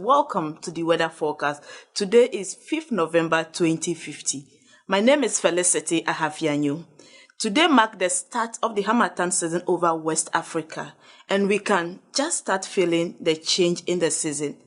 Welcome to the weather forecast. Today is 5th November 2050. My name is Felicity Ahafianyu. Today marks the start of the Harmattan season over West Africa, and we can just start feeling the change in the season.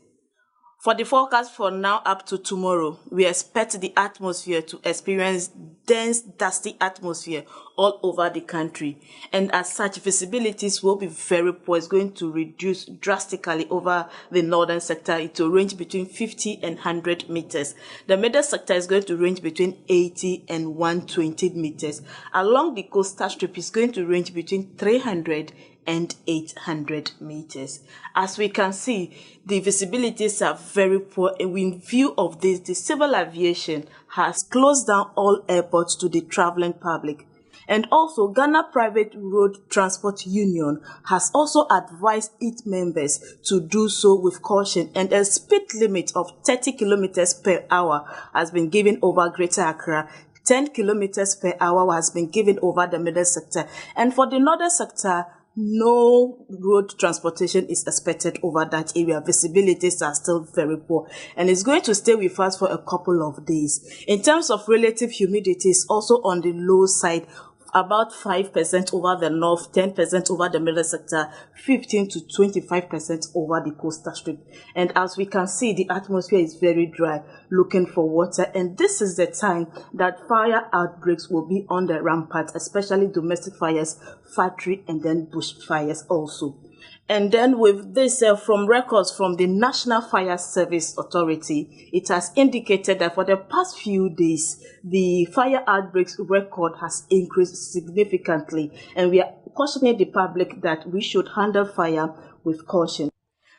For the forecast for now up to tomorrow, we expect the atmosphere to experience dense, dusty atmosphere all over the country. And as such, visibilities will be very poor. It's going to reduce drastically over the northern sector. It will range between 50 and 100 meters. The middle sector is going to range between 80 and 120 meters. Along the coastal strip, it's going to range between 300 and 800 meters. As we can see, the visibilities are very poor, and in view of this, the civil aviation has closed down all airports to the traveling public. And also, Ghana Private Road Transport Union has also advised its members to do so with caution, and a speed limit of 30 kilometers per hour has been given over Greater Accra. 10 kilometers per hour has been given over the middle sector. And for the northern sector, no road transportation is expected over that area. Visibilities are still very poor, and it's going to stay with us for a couple of days. In terms of relative humidity, it's also on the low side, about 5% over the north, 10% over the middle sector, 15 to 25% over the coastal strip. And as we can see, the atmosphere is very dry, looking for water. And this is the time that fire outbreaks will be on the rampart, especially domestic fires, factory, and then bush fires also. And then with this, from records from the National Fire Service Authority, it has indicated that for the past few days, the fire outbreaks record has increased significantly. And we are cautioning the public that we should handle fire with caution.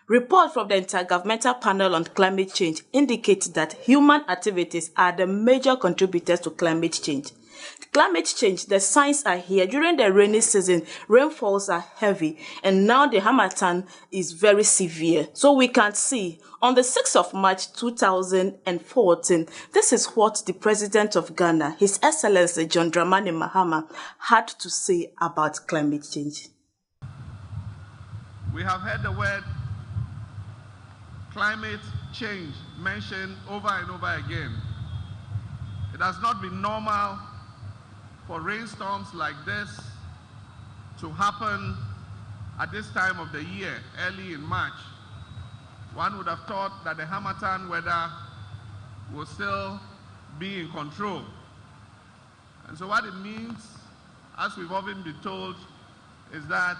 Report from the Intergovernmental Panel on Climate Change indicates that human activities are the major contributors to climate change. Climate change, the signs are here. During the rainy season, rainfalls are heavy, and now the Harmattan is very severe. So we can see on the 6th of March 2014, this is what the President of Ghana, His Excellency John Dramani Mahama, had to say about climate change. We have heard the word climate change mentioned over and over again. It has not been normal for rainstorms like this to happen at this time of the year, early in March. One would have thought that the Harmattan weather will still be in control. And so what it means, as we've often been told, is that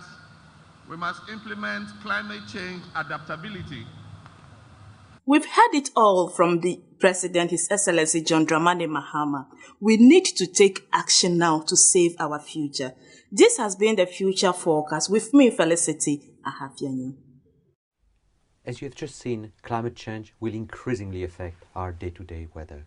we must implement climate change adaptability. We've heard it all from the President, His Excellency John Dramani Mahama. We need to take action now to save our future. This has been the Future Forecast with me, Felicity Ahafianyu. As you have just seen, climate change will increasingly affect our day-to-day weather.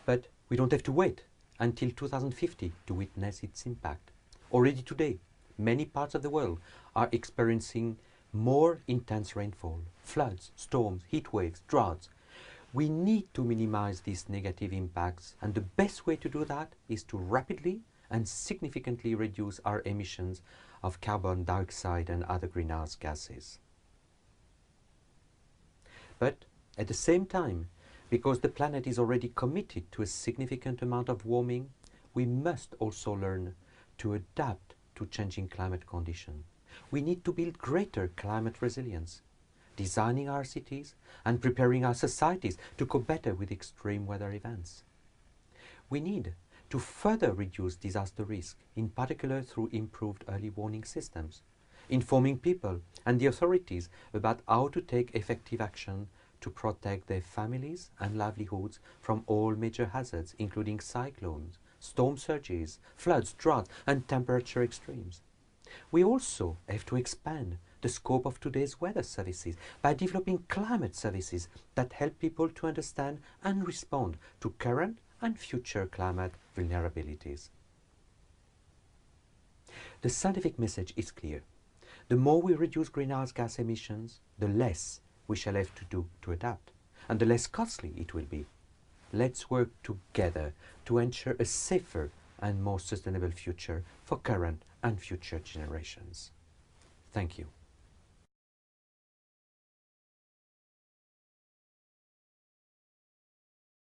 But we don't have to wait until 2050 to witness its impact. Already today, many parts of the world are experiencing more intense rainfall, floods, storms, heat waves, droughts. We need to minimize these negative impacts, and the best way to do that is to rapidly and significantly reduce our emissions of carbon dioxide and other greenhouse gases. But at the same time, because the planet is already committed to a significant amount of warming, we must also learn to adapt to changing climate conditions. We need to build greater climate resilience, designing our cities and preparing our societies to cope better with extreme weather events. We need to further reduce disaster risk, in particular through improved early warning systems, informing people and the authorities about how to take effective action to protect their families and livelihoods from all major hazards, including cyclones, storm surges, floods, droughts, and temperature extremes. We also have to expand the scope of today's weather services by developing climate services that help people to understand and respond to current and future climate vulnerabilities. The scientific message is clear. The more we reduce greenhouse gas emissions, the less we shall have to do to adapt, and the less costly it will be. Let's work together to ensure a safer and more sustainable future for current and future generations. Thank you.